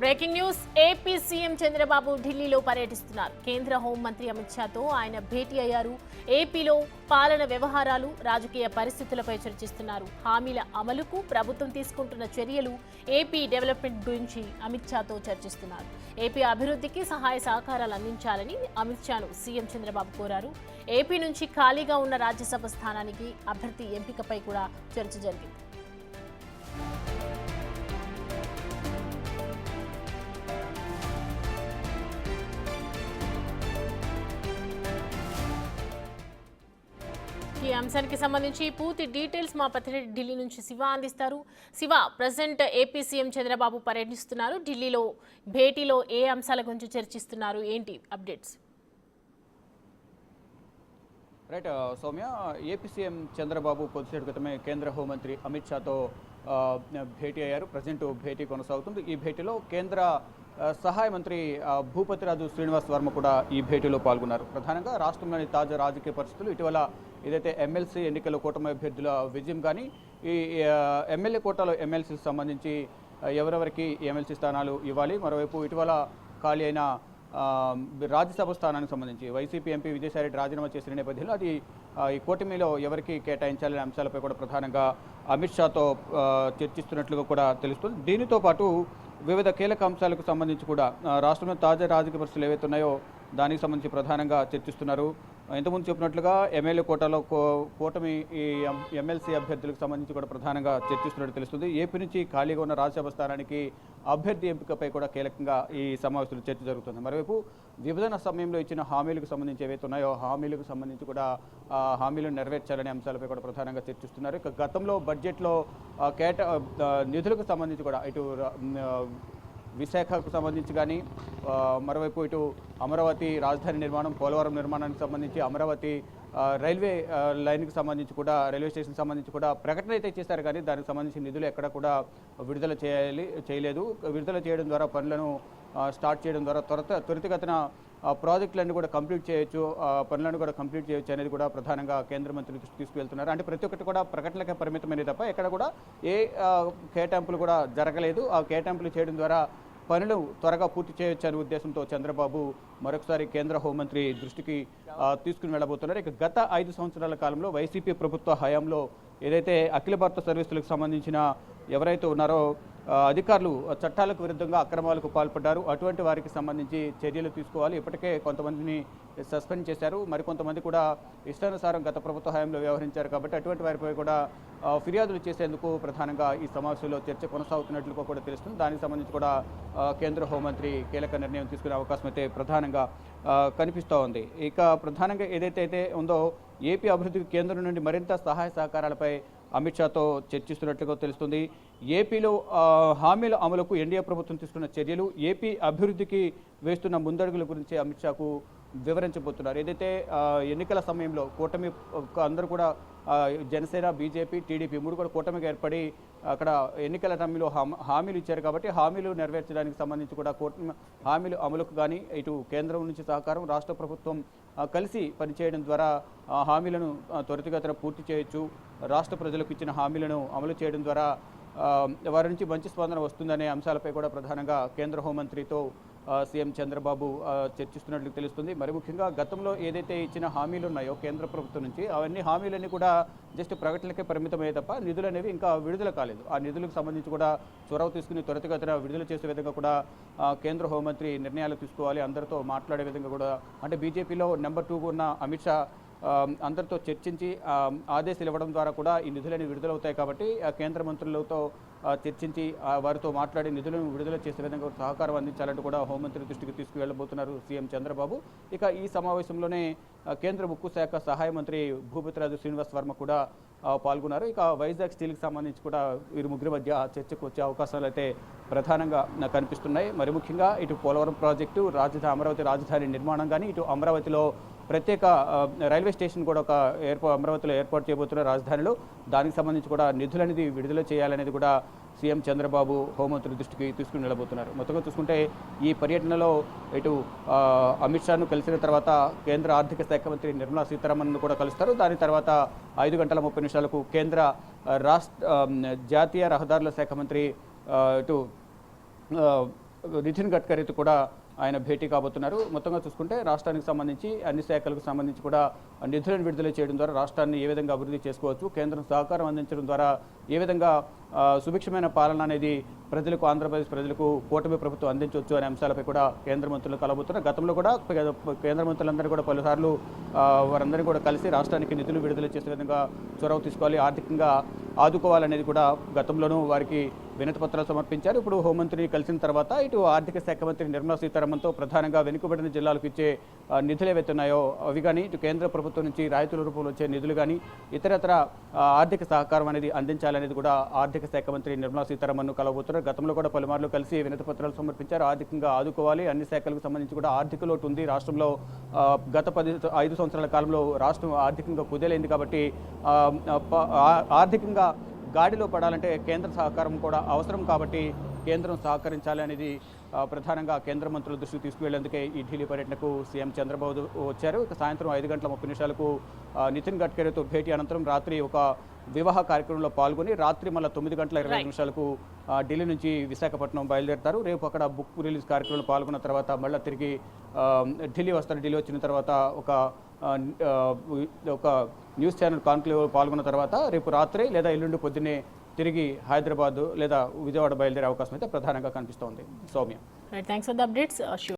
Breaking news AP CM Chandrababu ఢిల్లీలో పర్యటిస్తున్నారు. కేంద్ర హోంమంత్రి అమిత్ షాతో ఆయన భేటీ అయ్యారు. ఏపీలో పాలన వ్యవహారాలు, రాజకీయ పరిస్థితులపై చర్చిస్తున్నారు. హామీల అమలుకు ప్రభుత్వం తీసుకుంటున్న చర్యలు, ఏపీ డెవలప్మెంట్ గురించి అమిత్ షాతో చర్చిస్తున్నారు. ఏపీ అభివృద్ధికి సహాయ సహకారాలు అందించాలని అమిత్ షాను సీఎం చంద్రబాబు కోరారు. ఏపీ నుంచి ఖాళీగా ఉన్న రాజ్యసభ స్థానానికి అభ్యర్థి ఎంపికపై కూడా చర్చ జరిగింది. ఈ అంశానికి సంబంధించి పూర్తి డీటెయిల్స్ మా ప్రతినిధి ఢిల్లీ నుంచి శివ అందిస్తారు. Shiva, president AP CM Chandrababu పర్యటిస్తున్నారు. ఢిల్లీలో భేటీలో ఏ అంశాల గురించి చర్చిస్తున్నారు, ఏంటి updates? Right Soumya, AP CM Chandrababu కొద్దిసేపు క్రితమే కేంద్ర హోంమంత్రి అమిత్ షాతో భేటీ అయ్యారు. ప్రజెంట్ భేటీ కొనసాగుతుంది. ఈ భేటీలో కేంద్ర సహాయ మంత్రి భూపతిరాజు శ్రీనివాస్ వర్మ కూడా ఈ భేటీలో పాల్గొన్నారు. ప్రధానంగా రాష్ట్రంలోని తాజా రాజకీయ పరిస్థితులు, ఇటీవల ఏదైతే ఎమ్మెల్సీ ఎన్నికల కూటమి అభ్యర్థుల విజయం కానీ, ఈ ఎమ్మెల్యే కోటాలో ఎమ్మెల్సీకి సంబంధించి ఎవరెవరికి ఎమ్మెల్సీ స్థానాలు ఇవ్వాలి, మరోవైపు ఇటీవల ఖాళీ అయిన రాజ్యసభ స్థానానికి సంబంధించి వైసీపీ ఎంపీ విజయసాయిరెడ్డి రాజీనామా చేసిన నేపథ్యంలో అది ఈ కూటమిలో ఎవరికి కేటాయించాలనే అంశాలపై కూడా ప్రధానంగా అమిత్ షాతో చర్చిస్తున్నట్లుగా కూడా తెలుస్తుంది. దీనితో పాటు వివిధ కీలక అంశాలకు సంబంధించి కూడా రాష్ట్రంలో తాజా రాజకీయ పరిస్థితులు ఏవైతే ఉన్నాయో దానికి సంబంధించి ప్రధానంగా చర్చిస్తున్నారు. ఇంతకుముందు చెప్పినట్లుగా ఎమ్మెల్యే కోటాలో కూటమి ఈ ఎమ్మెల్సీ అభ్యర్థులకు సంబంధించి కూడా ప్రధానంగా చర్చిస్తున్నట్టు తెలుస్తుంది. ఏపీ నుంచి ఖాళీగా ఉన్న రాజ్యసభ స్థానానికి అభ్యర్థి ఎంపికపై కూడా కీలకంగా ఈ సమావేశంలో చర్చ జరుగుతుంది. మరోవైపు విభజన సమయంలో ఇచ్చిన హామీలకు సంబంధించి ఏవైతే ఉన్నాయో హామీలకు సంబంధించి కూడా హామీలను నెరవేర్చాలనే అంశాలపై కూడా ప్రధానంగా చర్చిస్తున్నారు. ఇక గతంలో బడ్జెట్లో నిధులకు సంబంధించి కూడా ఇటు విశాఖకు సంబంధించి కానీ, మరోవైపు ఇటు అమరావతి రాజధాని నిర్మాణం, పోలవరం నిర్మాణానికి సంబంధించి, అమరావతి రైల్వే లైన్కి సంబంధించి కూడా, రైల్వే స్టేషన్కి సంబంధించి కూడా ప్రకటన అయితే చేశారు కానీ దానికి సంబంధించి నిధులు ఎక్కడ కూడా విడుదల చేయలేదు. విడుదల చేయడం ద్వారా పనులను స్టార్ట్ చేయడం ద్వారా త్వరితగతిన ప్రాజెక్టులన్నీ కూడా కంప్లీట్ చేయొచ్చు, పనులను కూడా కంప్లీట్ చేయొచ్చు అనేది కూడా ప్రధానంగా కేంద్ర మంత్రి దృష్టికి తీసుకువెళ్తున్నారు. అంటే ప్రతి ఒక్కటి కూడా ప్రకటనలకే పరిమితమైనది తప్ప ఎక్కడ కూడా ఏ కేటాయింపులు కూడా జరగలేదు. ఆ కేటాయింపులు చేయడం ద్వారా పనులు త్వరగా పూర్తి చేయొచ్చు అనే ఉద్దేశంతో చంద్రబాబు మరొకసారి కేంద్ర హోంమంత్రి దృష్టికి తీసుకుని వెళ్ళబోతున్నారు. ఇక గత 5 సంవత్సరాల కాలంలో వైసీపీ ప్రభుత్వ హయాంలో ఏదైతే అఖిల భారత సర్వీసులకు సంబంధించిన ఎవరైతే ఉన్నారో అధికారులు చట్టాలకు విరుద్ధంగా అక్రమాలకు పాల్పడ్డారు. అటువంటి వారికి సంబంధించి చర్యలు తీసుకోవాలి. ఇప్పటికే కొంతమందిని సస్పెండ్ చేశారు, మరికొంతమంది కూడా ఇష్టానుసారం గత ప్రభుత్వ హయాంలో వ్యవహరించారు. కాబట్టి అటువంటి వారిపై కూడా ఫిర్యాదులు చేసేందుకు ప్రధానంగా ఈ సమావేశంలో చర్చ కొనసాగుతున్నట్లుగా కూడా తెలుస్తుంది. దానికి సంబంధించి కూడా కేంద్ర హోంమంత్రి కీలక నిర్ణయం తీసుకునే అవకాశం అయితే ప్రధానంగా కనిపిస్తూ ఉంది. ఇక ప్రధానంగా ఏదైతే ఉందో ఏపీ అభివృద్ధికి కేంద్రం నుండి మరింత సహాయ సహకారాలపై అమిత్ షాతో చర్చిస్తున్నట్లుగా తెలుస్తుంది. ఏపీలో హామీల అమలుకు ఎన్డీఏ ప్రభుత్వం తీసుకున్న చర్యలు, ఏపీ అభివృద్ధికి వేస్తున్న ముందడుగుల గురించి అమిత్ షాకు వివరించబోతున్నారు. ఏదైతే ఎన్నికల సమయంలో కూటమి అందరూ కూడా జనసేన, బీజేపీ, టీడీపీ 3 కూడా కూటమిగా ఏర్పడి అక్కడ ఎన్నికల సమయంలో హామీలు ఇచ్చారు. కాబట్టి హామీలు నెరవేర్చడానికి సంబంధించి కూడా హామీలు అమలుకు కానీ ఇటు కేంద్రం నుంచి సహకారం, రాష్ట్ర ప్రభుత్వం కలిసి పనిచేయడం ద్వారా హామీలను త్వరితగతిన పూర్తి చేయొచ్చు. రాష్ట్ర ప్రజలకు ఇచ్చిన హామీలను అమలు చేయడం ద్వారా వారి నుంచి మంచి స్పందన వస్తుందనే అంశాలపై కూడా ప్రధానంగా కేంద్ర హోంమంత్రితో సీఎం చంద్రబాబు చర్చిస్తున్నట్లు తెలుస్తుంది. మరి ముఖ్యంగా గతంలో ఏదైతే ఇచ్చిన హామీలు ఉన్నాయో కేంద్ర ప్రభుత్వం నుంచి అవన్నీ హామీలన్నీ కూడా జస్ట్ ప్రకటనలకే పరిమితమయ్యే తప్ప నిధులు అనేవి ఇంకా విడుదల కాలేదు. ఆ నిధులకు సంబంధించి కూడా చొరవ తీసుకుని త్వరితగతిన విడుదల చేసే విధంగా కూడా కేంద్ర హోంమంత్రి నిర్ణయాలు తీసుకోవాలి. అందరితో మాట్లాడే విధంగా కూడా, అంటే బీజేపీలో నెంబర్ 2 ఉన్న అమిత్ షా అందరితో చర్చించి ఆదేశాలు ఇవ్వడం ద్వారా కూడా ఈ నిధులని విడుదలవుతాయి. కాబట్టి కేంద్ర మంత్రులతో చర్చించి వారితో మాట్లాడి నిధులను విడుదల చేసే విధంగా సహకారం అందించాలంటూ కూడా హోంమంత్రి దృష్టికి తీసుకువెళ్ళబోతున్నారు సీఎం చంద్రబాబు. ఇక ఈ సమావేశంలోనే కేంద్ర ఉక్కు శాఖ సహాయ మంత్రి భూపతిరాజు శ్రీనివాస్ వర్మ కూడా పాల్గొన్నారు. ఇక వైజాగ్ స్టీల్కి సంబంధించి కూడా వీరు ముగ్గురి మధ్య చర్చకు వచ్చే అవకాశాలు అయితే ప్రధానంగా కనిపిస్తున్నాయి. మరి ముఖ్యంగా ఇటు పోలవరం ప్రాజెక్టు, అమరావతి రాజధాని నిర్మాణం కానీ, ఇటు అమరావతిలో ప్రత్యేక రైల్వే స్టేషన్ కూడా అమరావతిలో ఏర్పాటు చేయబోతున్న రాజధానిలో దానికి సంబంధించి కూడా నిధులనేది విడుదల చేయాలనేది కూడా సీఎం చంద్రబాబు హోంమంత్రి దృష్టికి తీసుకుని వెళ్ళబోతున్నారు. మొత్తంగా చూసుకుంటే ఈ పర్యటనలో ఇటు అమిత్ షాను కలిసిన తర్వాత కేంద్ర ఆర్థిక శాఖ మంత్రి నిర్మలా సీతారామన్ కూడా కలుస్తారు. దాని తర్వాత 5:30 కేంద్ర జాతీయ రహదారుల శాఖ మంత్రి ఇటు నితిన్ గడ్కరీతో కూడా ఆయన భేటీ కాబోతున్నారు. మొత్తంగా చూసుకుంటే రాష్ట్రానికి సంబంధించి అన్ని శాఖలకు సంబంధించి కూడా నిధులను విడుదల చేయడం ద్వారా రాష్ట్రాన్ని ఏ విధంగా అభివృద్ధి చేసుకోవచ్చు, కేంద్రం సహకారం అందించడం ద్వారా ఏ విధంగా సుభిక్షమైన పాలన అనేది ప్రజలకు, ఆంధ్రప్రదేశ్ ప్రజలకు కూటమి ప్రభుత్వం అందించవచ్చు అనే అంశాలపై కూడా కేంద్ర మంత్రులు కలబోతున్నారు. గతంలో కూడా కేంద్ర మంత్రులందరూ కూడా పలుసార్లు వారందరినీ కూడా కలిసి రాష్ట్రానికి నిధులు విడుదల చేసే విధంగా చొరవ తీసుకోవాలి, ఆర్థికంగా ఆదుకోవాలనేది కూడా గతంలోనూ వారికి వినతి పత్రాలు సమర్పించారు. ఇప్పుడు హోంమంత్రిని కలిసిన తర్వాత ఇటు ఆర్థిక శాఖ మంత్రి నిర్మలా సీతారామన్తో ప్రధానంగా వెనుకబడిన జిల్లాలకు ఇచ్చే నిధులు ఏవైతే ఉన్నాయో అవి కానీ, ఇటు కేంద్ర ప్రభుత్వం నుంచి రాయితీల రూపంలో వచ్చే నిధులు కానీ, ఇతరత్ర ఆర్థిక సహకారం అనేది అందించాలనేది కూడా ఆర్థిక శాఖ మంత్రి నిర్మలా సీతారామన్ను కలవబోతున్నారు. గతంలో కూడా పలుమార్లు కలిసి వినతి పత్రాలు సమర్పించారు. ఆర్థికంగా ఆదుకోవాలి, అన్ని శాఖలకు సంబంధించి కూడా ఆర్థిక లోటు ఉంది రాష్ట్రంలో. గత 5 సంవత్సరాల కాలంలో రాష్ట్రం ఆర్థికంగా కుదేలైంది కాబట్టి ఆర్థికంగా గాడిలో పడాలంటే కేంద్ర సహకారం కూడా అవసరం కాబట్టి కేంద్రం సహకరించాలి అనేది ప్రధానంగా కేంద్ర మంత్రుల దృష్టికి తీసుకువెళ్లేందుకే ఈ ఢిల్లీ పర్యటనకు సీఎం చంద్రబాబు వచ్చారు. ఇక సాయంత్రం 5:30 నితిన్ గడ్కరీతో భేటీ అనంతరం రాత్రి ఒక వివాహ కార్యక్రమంలో పాల్గొని రాత్రి మళ్ళీ 9:20 ఢిల్లీ నుంచి విశాఖపట్నం బయలుదేరుతారు. రేపు అక్కడ బుక్ రిలీజ్ కార్యక్రమంలో పాల్గొన్న తర్వాత మళ్ళీ తిరిగి ఢిల్లీ వస్తారు. ఢిల్లీ వచ్చిన తర్వాత ఒక న్యూస్ ఛానల్ కాన్క్లేవ్ పాల్గొన్న తర్వాత రేపు రాత్రి లేదా ఎల్లుండి పొద్దున్నే తిరిగి హైదరాబాద్ లేదా విజయవాడ బయలుదేరే అవకాశం అయితే ప్రధానంగా కనిపిస్తోంది. Soumya, thanks for the updates.